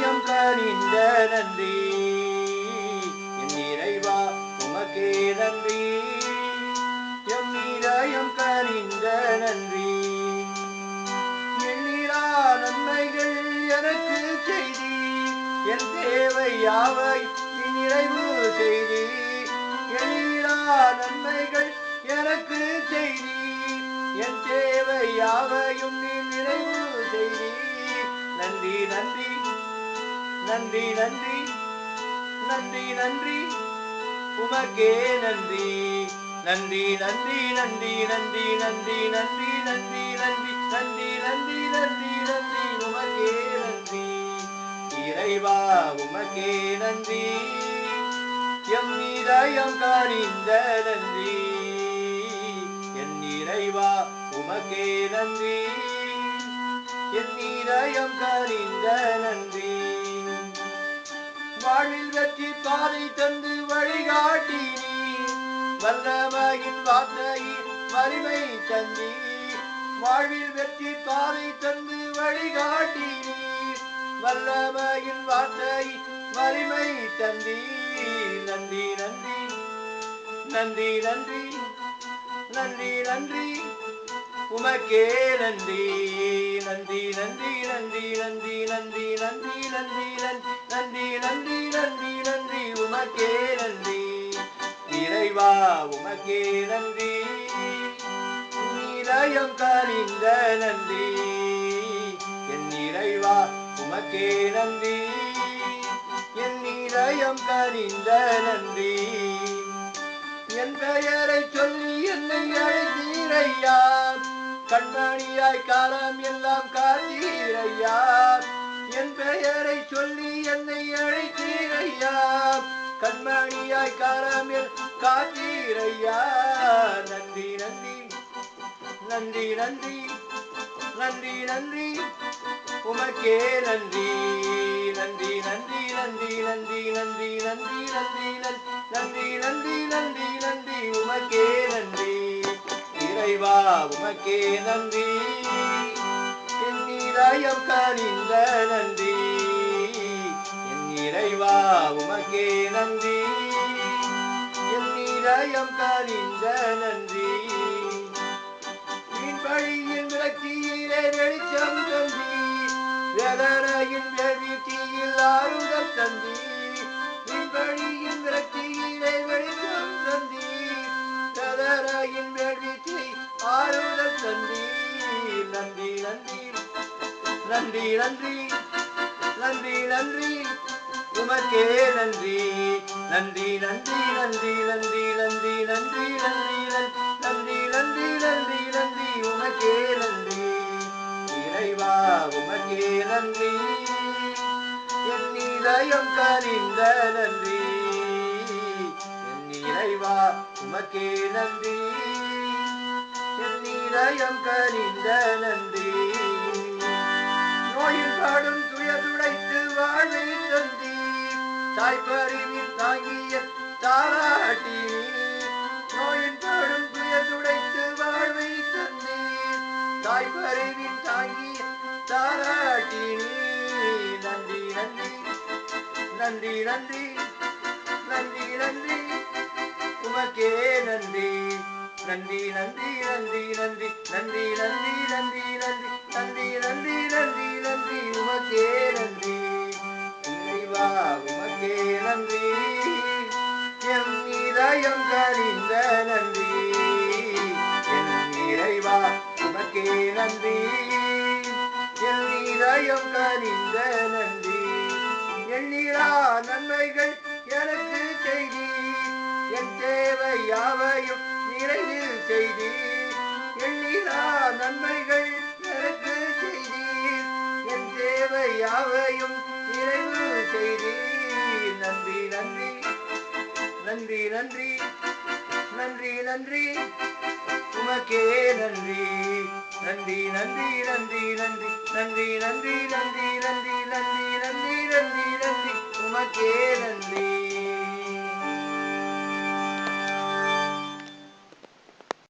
இதயம் கனிந்த நன்றி என் இறைவா உமக்கே நன்றி எம் இதயம் கனிந்த நன்றி எண்ணிலா நன்மைகள் எனக்கு செய்தி என் தேவை யாவை நிறைவு செய்தி எண்ணிலா நன்மைகள் எனக்கு செய்தி என் தேவை யாவையும் நீ நிறைவு செய்தி நன்றி நன்றி நன்றி நன்றி நன்றி நன்றி உமக்கே நன்றி நன்றி நன்றி நன்றி நன்றி நன்றி நன்றி நன்றி நன்றி நன்றி நன்றி நன்றி நன்றி உமக்கே நன்றி இறைவா உமக்கே நன்றி எம் இதயம் கனிந்த நன்றி என் இறைவா உமக்கே நன்றி என் இதயம் கனிந்த நன்றி வாழ்வில் வெற்றி பாதை தந்து வழிகாட்டி நீ வல்லமையின் வார்த்தையின் வலிமை தந்தி வாழ்வில் வெற்றி பாதை தந்து வழிகாட்டி நீ வல்லமையின் வார்த்தையின் வலிமை தந்தி நன்றி நன்றி நன்றி நன்றி நன்றி நன்றி உமக்கே நன்றி நன்றி நன்றி நன்றி நன்றி நன்றி நன்றி நன்றி நன்றி நன்றி நன்றி நன்றி உமக்கே நன்றி இறைவா உமக்கே நன்றி இதயம் கனிந்த நன்றி என் இறைவா உமக்கே நன்றி என் இதயம் கனிந்த நன்றி என் பெயரை சொல்லி என்னை அழைத்தீரையா கண்மணியாய் காலம் எல்லாம் காத்தீரையா என் பெயரை சொல்லி என்னை அழைத்தீரையா கண்மணியாய் காலம் காத்தீரையா நன்றி நன்றி நன்றி நன்றி நன்றி நன்றி உமக்கே நன்றி நன்றி நன்றி நன்றி நன்றி நன்றி நன்றி நன்றி நன்றி நன்றி நன்றி நன்றி உமக்கே நன்றி இறைவா உமக்கே நன்றி என் இதயம் கனிந்த நன்றி என் இறைவா உமக்கே நன்றி என் இதயம் கனிந்த நன்றி வீண் பழியின் விளக்கியிலே வெளிச்சம் தந்தி வேதனையின் வேள்வியில் ஆறுதல் தந்தி வீண் பழியின் விளக்கியிலே வெளிச்சம் தந்தி வேதனையின் வேள்வியில் ஆறுதல் தந்தி நன்றி நன்றி நன்றி நன்றி நன்றி நன்றி உமக்கே நன்றி நன்றி நன்றி நன்றி நன்றி நன்றி நன்றி நன்றி நன்றி நன்றி நன்றி நன்றி உமக்கே நன்றி இறைவா உமக்கே நன்றி என் இதயம் கனிந்த நன்றி என் இறைவா உமக்கே நன்றி என் இதயம் கனிந்த நன்றி நோயில் பாடும் துயதுடைத்து வாழ்வை தந்தி தாய்ப்பறிவில் தாங்கிய தாராட்டி நோயின் பாடும் துயதுடைத்து வாழ்வை தந்தி தாய்ப்பறிவில் தாங்கிய தாராட்டி நன்றி நன்றி நன்றி நன்றி நன்றி நன்றி உமக்கே நன்றி நன்றி நன்றி நன்றி நன்றி நன்றி நன்றி நன்றி நன்றி நன்றி நன்றி நன்றி நன்றி உமக்கே நன்றி இறைவா உமக்கே நன்றி எம் இதயம் கனிந்த நன்றி என் இறைவா உமக்கே நன்றி என் இதயம் கனிந்த நன்றி எண்ணிலா நன்மைகள் எனக்கு செய்தி என் தேவை யாவையும் நிறைவில் செய்தி எண்ணிலா நன்மைகள் எனக்கு செய்தி என் தேவை யாவையும் நிறைவு செய்தி நன்றி நன்றி நன்றி நன்றி நன்றி நன்றி உமக்கே நன்றி நன்றி நன்றி நன்றி நன்றி நன்றி நன்றி நன்றி நன்றி நன்றி நன்றி நன்றி நன்றி உமக்கே நன்றி